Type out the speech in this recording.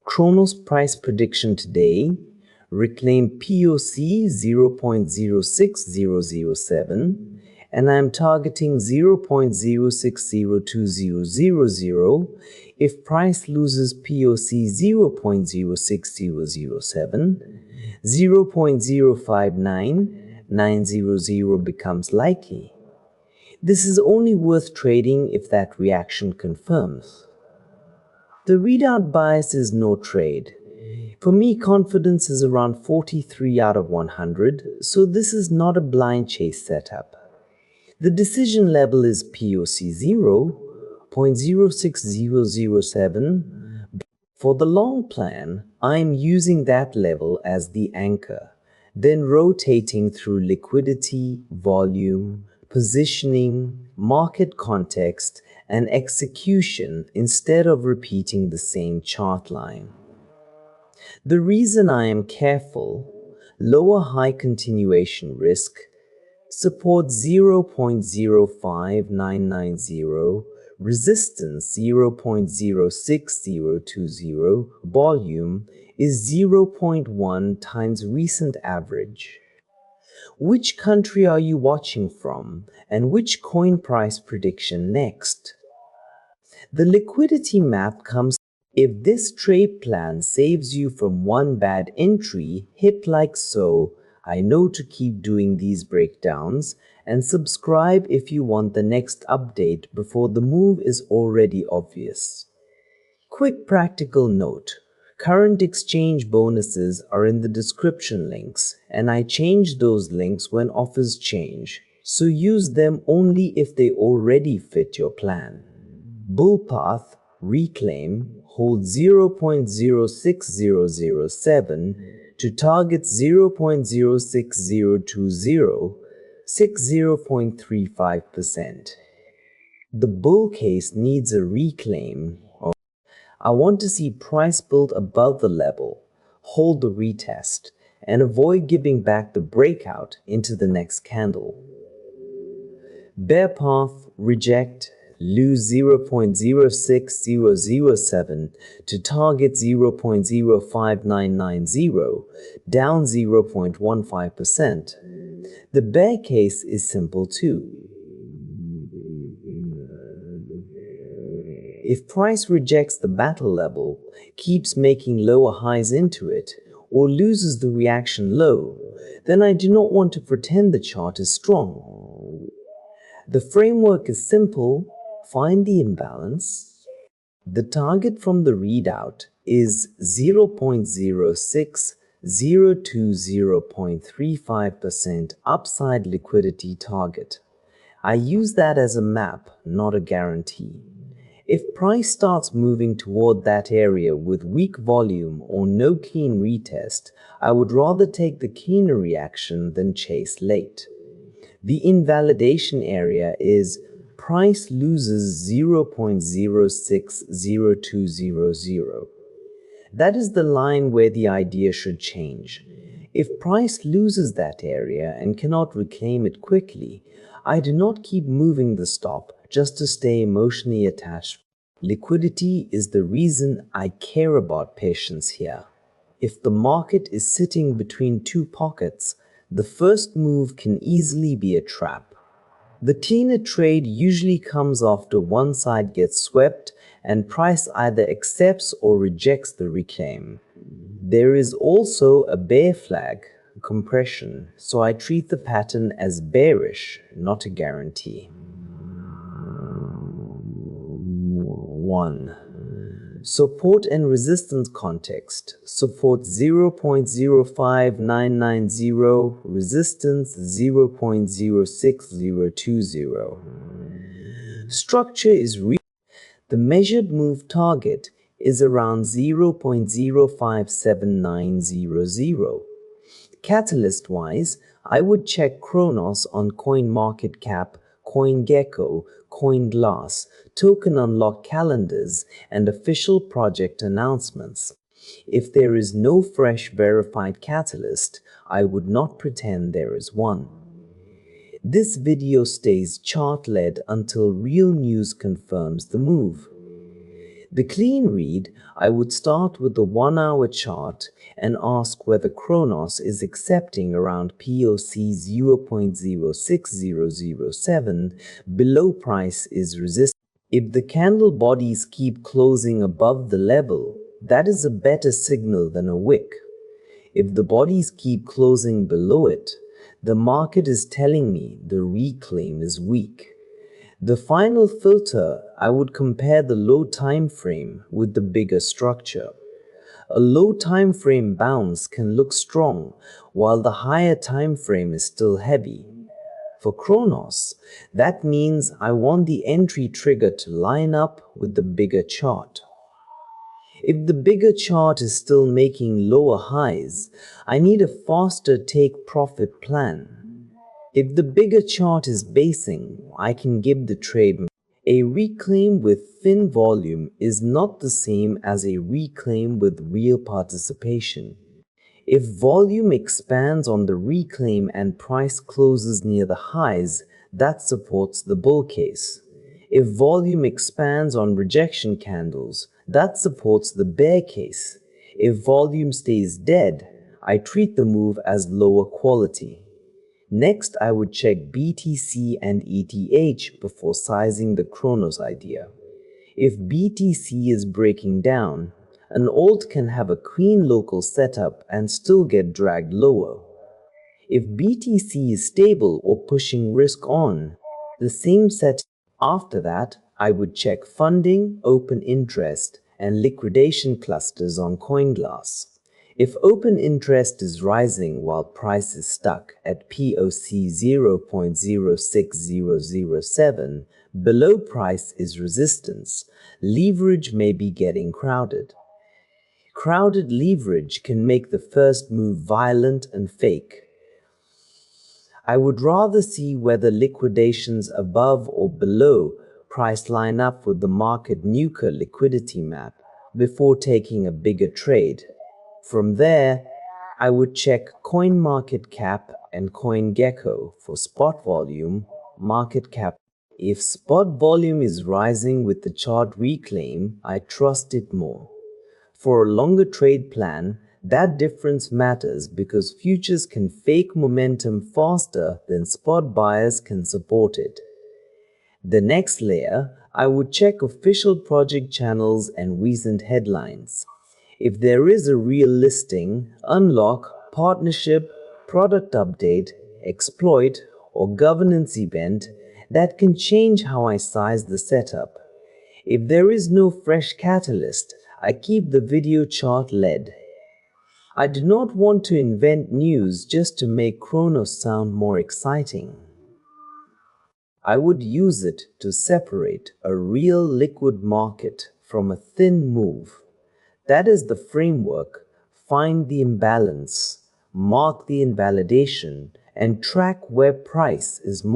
Chronos price prediction today, reclaim POC 0.060007, and I'm targeting 0.060200. If price loses POC 0.060007, 0.059900 becomes likely. This is only worth trading if that reaction confirms. The readout bias is no trade. For me, confidence is around 43 out of 100, so this is not a blind chase setup. The decision level is POC 0.06007. For the long plan, I am using that level as the anchor, then rotating through liquidity, volume, positioning, market context, and execution instead of repeating the same chart line. The reason I am careful: lower high continuation risk, support 0.05990, resistance 0.06020, volume is 0.1 times recent average. Which country are you watching from, and which coin price prediction next? The liquidity map comes. If this trade plan saves you from one bad entry, hit like so. I know to keep doing these breakdowns, and subscribe if you want the next update before the move is already obvious. Quick practical note: current exchange bonuses are in the description links, and I change those links when offers change, so use them only if they already fit your plan. Bull path, reclaim, hold 0.06007 to target 0.06020, 60.35%. The bull case needs a reclaim. I want to see price build above the level, hold the retest, and avoid giving back the breakout into the next candle. Bear path, reject, lose 0.06007 to target 0.05990, down 0.15%. The bear case is simple too. If price rejects the battle level, keeps making lower highs into it, or loses the reaction low, then I do not want to pretend the chart is strong. The framework is simple: find the imbalance. The target from the readout is 0.06020.35% upside liquidity target. I use that as a map, not a guarantee. If price starts moving toward that area with weak volume or no clean retest, I would rather take the cleaner reaction than chase late. The invalidation area is price loses 0.060200. That is the line where the idea should change. If price loses that area and cannot reclaim it quickly, I do not keep moving the stop just to stay emotionally attached. Liquidity is the reason I care about patience here. If the market is sitting between two pockets, the first move can easily be a trap. The cleaner trade usually comes after one side gets swept and price either accepts or rejects the reclaim. There is also a bear flag, compression, so I treat the pattern as bearish, not a guarantee. 1. Support and resistance context. Support 0.05990, resistance 0.06020. Structure is the measured move target is around 0.057900. Catalyst-wise, I would check Chronos on CoinMarketCap, CoinGecko, CoinGlass, token unlock calendars, and official project announcements. If there is no fresh verified catalyst, I would not pretend there is one. This video stays chart-led until real news confirms the move. The clean read, I would start with the 1-hour chart and ask whether Kronos is accepting around POC 0.06007, below price is resistance. If the candle bodies keep closing above the level, that is a better signal than a wick. If the bodies keep closing below it, the market is telling me the reclaim is weak. The final filter, I would compare the low time frame with the bigger structure. A low time frame bounce can look strong, while the higher time frame is still heavy. For Kronos, that means I want the entry trigger to line up with the bigger chart. If the bigger chart is still making lower highs, I need a faster take profit plan. If the bigger chart is basing, I can give the trade. A reclaim with thin volume is not the same as a reclaim with real participation. If volume expands on the reclaim and price closes near the highs, that supports the bull case. If volume expands on rejection candles, that supports the bear case. If volume stays dead, I treat the move as lower quality. Next, I would check BTC and ETH before sizing the Kronos idea. If BTC is breaking down, an alt can have a clean local setup and still get dragged lower. If BTC is stable or pushing risk on, the same set. After that, I would check funding, open interest, and liquidation clusters on CoinGlass. If open interest is rising while price is stuck at POC 0.06007, below price is resistance, leverage may be getting crowded. Crowded leverage can make the first move violent and fake. I would rather see whether liquidations above or below price line up with the market Nuker liquidity map before taking a bigger trade. From there, I would check CoinMarketCap and CoinGecko for spot volume, market cap. If spot volume is rising with the chart reclaim, I trust it more. For a longer trade plan, that difference matters because futures can fake momentum faster than spot buyers can support it. The next layer, I would check official project channels and recent headlines. If there is a real listing, unlock, partnership, product update, exploit, or governance event, that can change how I size the setup. If there is no fresh catalyst, I keep the video chart led. I do not want to invent news just to make Kronos sound more exciting. I would use it to separate a real liquid market from a thin move. That is the framework. Find the imbalance, mark the invalidation, and track where price is more.